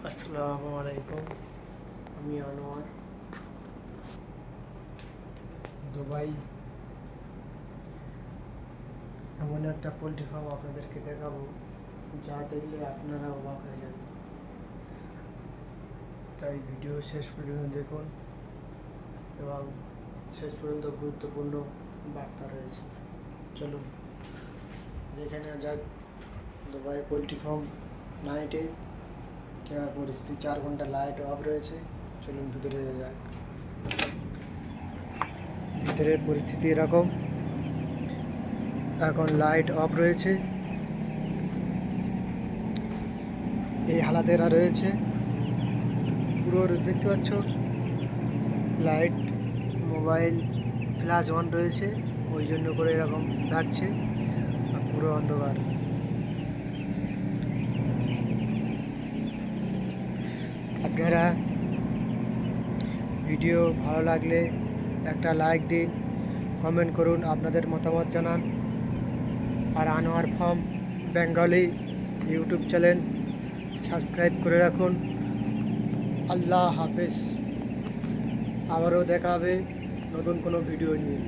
আসসালামু আলাইকুম। আমি আনোয়ার। দুবাই এমন একটা পোলট্রি ফার্ম আপনাদেরকে দেখাবো, যা দেখলে আপনারা অবাক হয়ে যাবেন। তাই ভিডিও শেষ পর্যন্ত দেখুন এবং শেষ পর্যন্ত গুরুত্বপূর্ণ বার্তা রয়েছে। চলুন যেখানে যাক। দুবাই পোলট্রি ফার্ম নাইটে কেমন পরিস্থিতি, 4 ঘন্টা লাইট অফ রয়েছে। চলুন ভিতরে যাক। ভিতরের পরিস্থিতি এরকম, এখন লাইট অফ রয়েছে। এই হালাতেরা রয়েছে পুরো, দেখতে পাচ্ছ লাইট, মোবাইল ফ্ল্যাশ অন রয়েছে, ওই জন্য করে এরকম লাগছে। আর পুরো অন্ধকার। আপনারা ভিডিও ভালো লাগলে একটা লাইক দিন, কমেন্ট করুন, আপনাদের মতামত জানান। আর Anwar farm Bengali YouTube channel subscribe করে রাখুন। আল্লাহ হাফেজ। আবারও দেখা হবে নতুন কোনো ভিডিও নিয়ে।